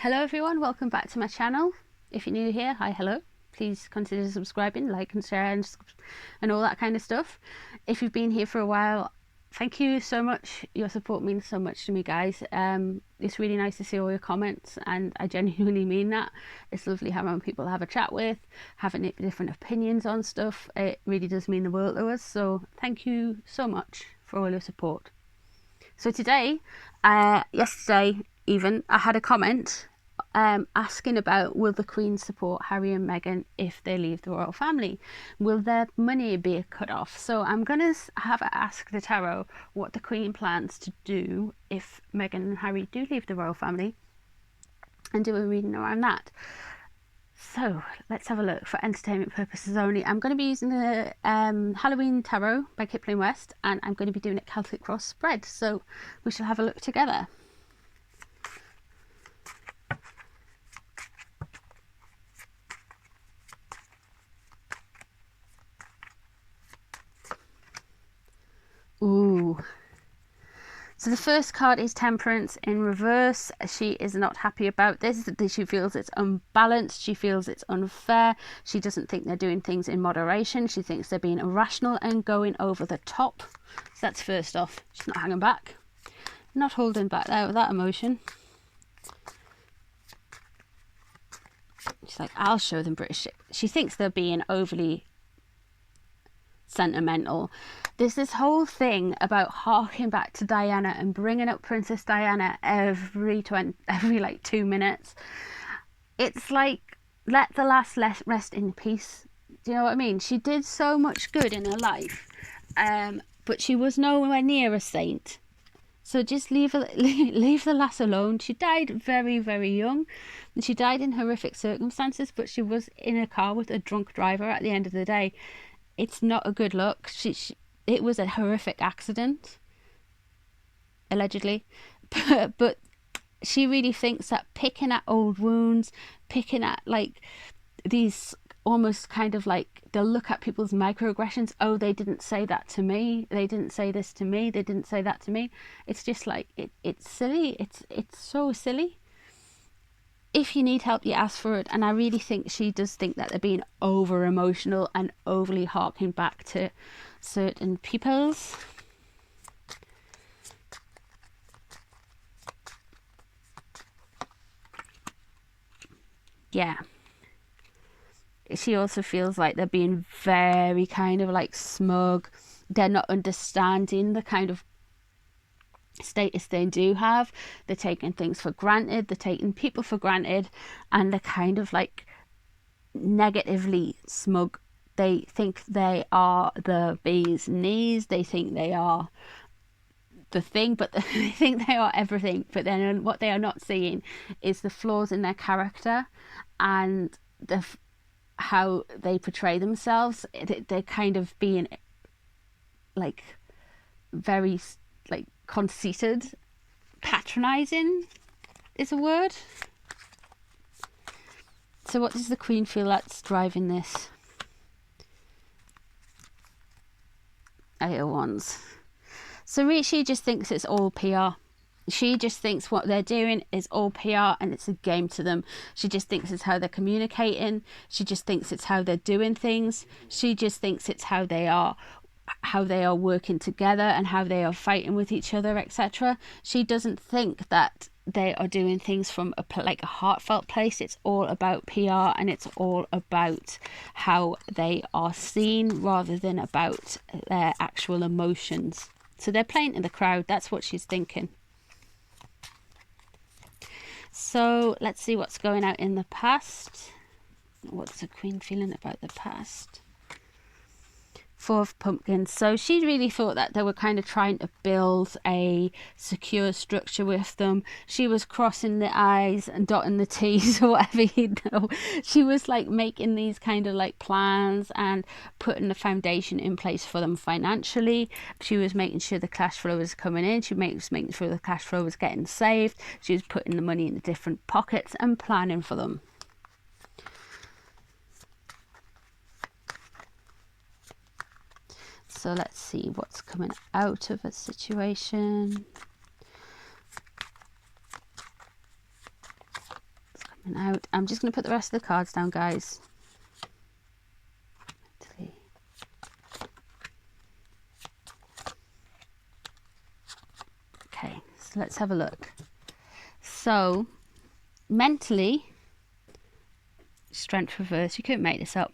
Hello everyone, welcome back to my channel. If you're new here, hi, hello. Please consider subscribing, like and share and all that kind of stuff. If you've been here for a while, thank you so much. Your support means so much to me, guys. It's really nice to see all your comments, and I genuinely mean that. It's lovely having people to have a chat with, having different opinions on stuff. It really does mean the world to us, so thank you so much for all your support. So today, yesterday even, I had a comment asking about, will the Queen support Harry and Meghan if they leave the royal family? Will their money be cut off? So I'm going to ask the tarot what the Queen plans to do if Meghan and Harry do leave the royal family, and do a reading around that. So let's have a look. For entertainment purposes only, I'm going to be using the Halloween Tarot by Kipling West, and I'm going to be doing it Celtic Cross spread, so we shall have a look together. Ooh. So the first card is Temperance in reverse. She is not happy about this. She feels it's unbalanced. She feels it's unfair. She doesn't think they're doing things in moderation. She thinks they're being irrational and going over the top. So that's first off. She's not hanging back. Not holding back there with that emotion. She's like, I'll show them British shit. She thinks they're being overly sentimental. There's this whole thing about harking back to Diana and bringing up Princess Diana every like 2 minutes. It's like, let the last rest in peace. Do you know what I mean? She did so much good in her life, but she was nowhere near a saint. So just leave the lass alone. She died very, very young, and she died in horrific circumstances, but she was in a car with a drunk driver at the end of the day. It's not a good look. It was a horrific accident, allegedly, but she really thinks that picking at old wounds, picking at like these almost kind of like, they'll look at people's microaggressions. Oh, they didn't say that to me. They didn't say this to me. They didn't say that to me. It's just like, it's silly. It's so silly. If you need help, you ask for it. And I really think she does think that they're being over emotional and overly harking back to certain peoples. Yeah. She also feels like they're being very kind of like smug. They're not understanding the kind of status they do have. They're taking things for granted. They're taking people for granted, and they're kind of like negatively smug. They think they are the bee's knees. They think they are the thing, but they think they are everything. But then what they are not seeing is the flaws in their character and how they portray themselves. They're kind of being like very like conceited. Patronizing is a word. So what does the Queen feel that's driving this? Eight of Wands. So she just thinks it's all PR. She just thinks what they're doing is all PR and it's a game to them. She just thinks it's how they're communicating. She just thinks it's how they're doing things. She just thinks it's how they are working together and how they are fighting with each other, etc. She doesn't think that they are doing things from a heartfelt place. It's all about PR, and it's all about how they are seen rather than about their actual emotions. So they're playing to the crowd. That's what she's thinking. So let's see what's going out in the past. What's the Queen feeling about the past? Four of Pumpkins. So she really thought that they were kind of trying to build a secure structure with them. She was crossing the I's and dotting the T's or whatever, you know. She was like making these kind of like plans and putting the foundation in place for them financially. She was making sure the cash flow was coming in. She was making sure the cash flow was getting saved. She was putting the money in the different pockets and planning for them. So let's see what's coming out of a situation. I'm just going to put the rest of the cards down, guys. Okay, so let's have a look. So, mentally, strength reverse, you couldn't make this up.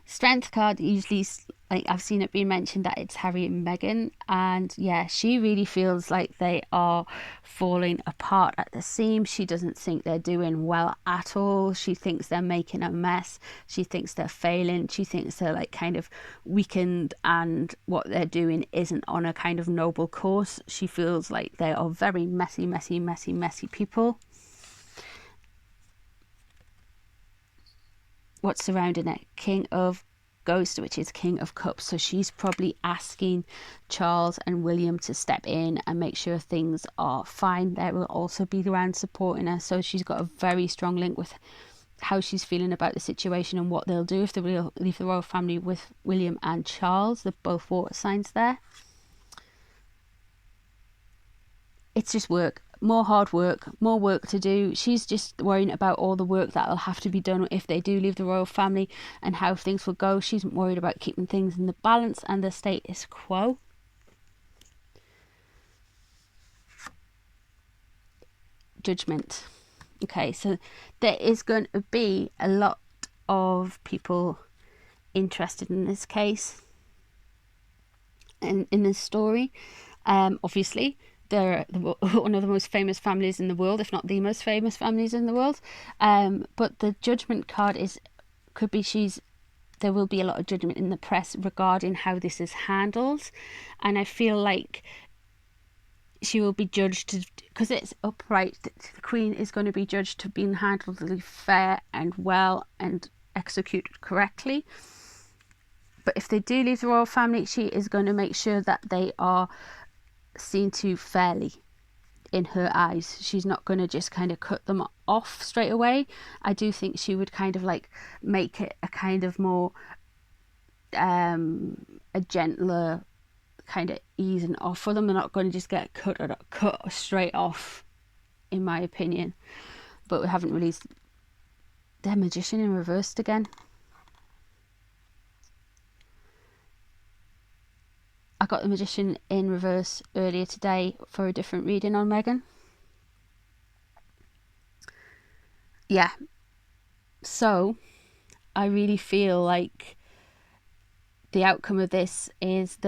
Strength card usually, like I've seen it being mentioned that it's Harry and Meghan, and yeah, she really feels like they are falling apart at the seams. She doesn't think they're doing well at all. She thinks they're making a mess. She thinks they're failing. She thinks they're like kind of weakened, and what they're doing isn't on a kind of noble course. She feels like they are very messy people. What's surrounding it? King of Ghosts, which is King of Cups. So she's probably asking Charles and William to step in and make sure things are fine. They will also be around supporting her. So she's got a very strong link with how she's feeling about the situation and what they'll do if they leave the royal family with William and Charles. They're both water signs there. It's just work. More hard work, more work to do. She's just worrying about all the work that will have to be done if they do leave the royal family and how things will go. She's worried about keeping things in the balance and the status quo. Judgment. Okay, so there is going to be a lot of people interested in this case and in this story. Obviously, they're one of the most famous families in the world, if not the most famous families in the world. But the judgment card there will be a lot of judgment in the press regarding how this is handled. And I feel like she will be judged, because it's upright, the Queen is going to be judged to being handled really fair and well and executed correctly. But if they do leave the royal family, she is going to make sure that they are seen to fairly in her eyes. She's not going to just kind of cut them off straight away. I do think she would kind of like make it a kind of more a gentler kind of easing off for them. They're not going to just get cut straight off, in my opinion. But we haven't released their Magician in reversed again. I got the Magician in reverse earlier today for a different reading on Meghan. Yeah. So, I really feel like the outcome of this is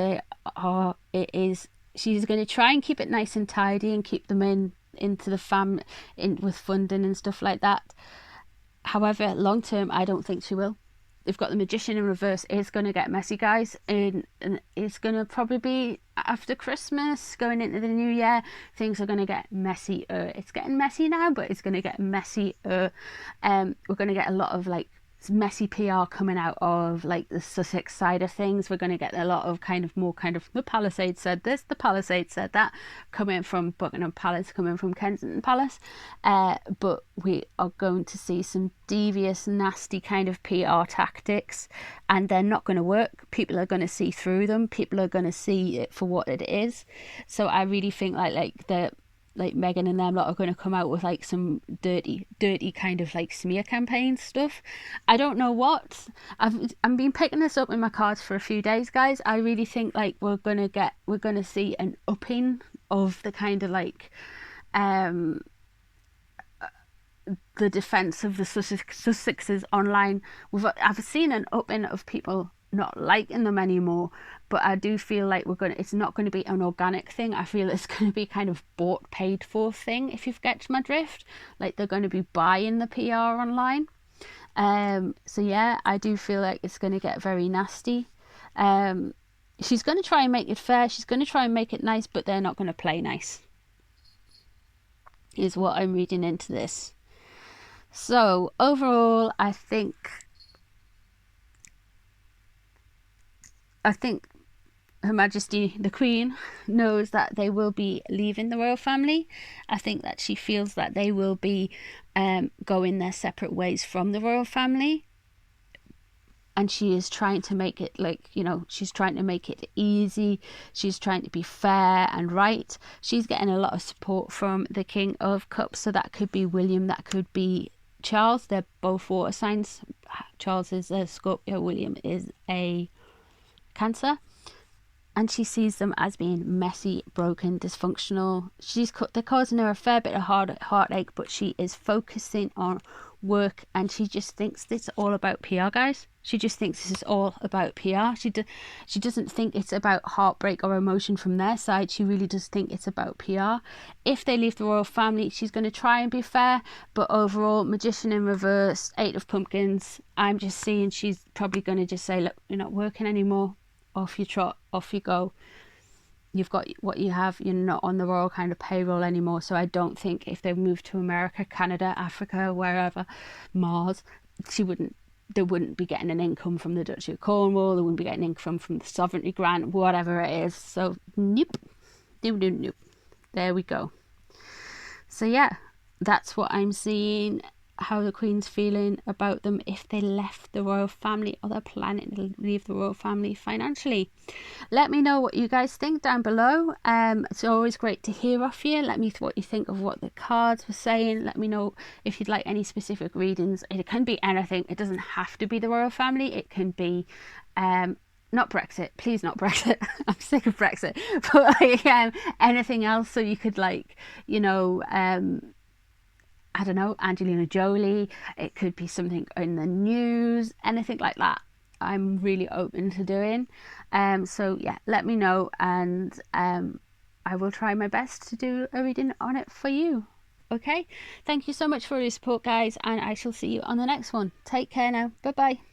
she's going to try and keep it nice and tidy and keep them into the with funding and stuff like that. However, long term, I don't think she will. They've got the Magician in reverse. It's going to get messy, guys, and it's going to probably be after Christmas, going into the new year. Things are going to get messier. It's getting messy now, but it's going to get messier. We're going to get a lot of like messy PR coming out of like the Sussex side of things. We're going to get a lot of the Palisades said this, the Palisades said that, coming from Buckingham Palace, coming from Kensington Palace. But we are going to see some devious, nasty kind of PR tactics, and they're not going to work. People are going to see through them. People are going to see it for what it is. So I really think like Meghan and them lot are going to come out with like some dirty kind of like smear campaign stuff. I don't know what. I've been picking this up in my cards for a few days, guys. I really think like we're gonna see an upping of the kind of like the defense of the Sussexes online. I've seen an upping of people not liking them anymore, but I do feel like it's not going to be an organic thing. I feel it's going to be kind of bought, paid for thing, if you've get my drift. Like they're going to be buying the PR online. So yeah, I do feel like it's going to get very nasty. She's going to try and make it fair. She's going to try and make it nice, but they're not going to play nice, is what I'm reading into this. So overall, I think Her Majesty the Queen knows that they will be leaving the royal family. I think that she feels that they will be going their separate ways from the royal family. and she is trying to make it, like, you know, she's trying to make it easy. She's trying to be fair and right. She's getting a lot of support from the King of Cups, so that could be William, that could be Charles. They're both water signs. Charles is a Scorpio, William is a Cancer. And she sees them as being messy, broken, dysfunctional. They're causing her a fair bit of heartache, but she is focusing on work, and she just thinks it's all about PR, guys. She just thinks this is all about PR. She doesn't think it's about heartbreak or emotion from their side. She really does think it's about PR. If they leave the royal family, she's going to try and be fair, but overall, Magician in reverse, 8 of Pumpkins, I'm just seeing she's probably going to just say, look, you're not working anymore. Off you trot, off you go. You've got what you have. You're not on the royal kind of payroll anymore. So I don't think if they moved to America, Canada, Africa, wherever, Mars, they wouldn't be getting an income from the Duchy of Cornwall. They wouldn't be getting income from the sovereignty grant, whatever it is. So nope. There we go. So yeah, that's what I'm seeing. How the Queen's feeling about them if they left the royal family, or they're planning to leave the royal family financially. Let me know what you guys think down below. It's always great to hear off you. Let me know what you think of what the cards were saying. Let me know if you'd like any specific readings. It can be anything. It doesn't have to be the royal family. It can be not Brexit, please, not Brexit. I'm sick of Brexit. But like, anything else. So you could, like, you know, I don't know, Angelina Jolie. It could be something in the news, anything like that. I'm really open to doing. So yeah, let me know, and I will try my best to do a reading on it for you. Okay, thank you so much for your support, guys, and I shall see you on the next one. Take care now. Bye bye.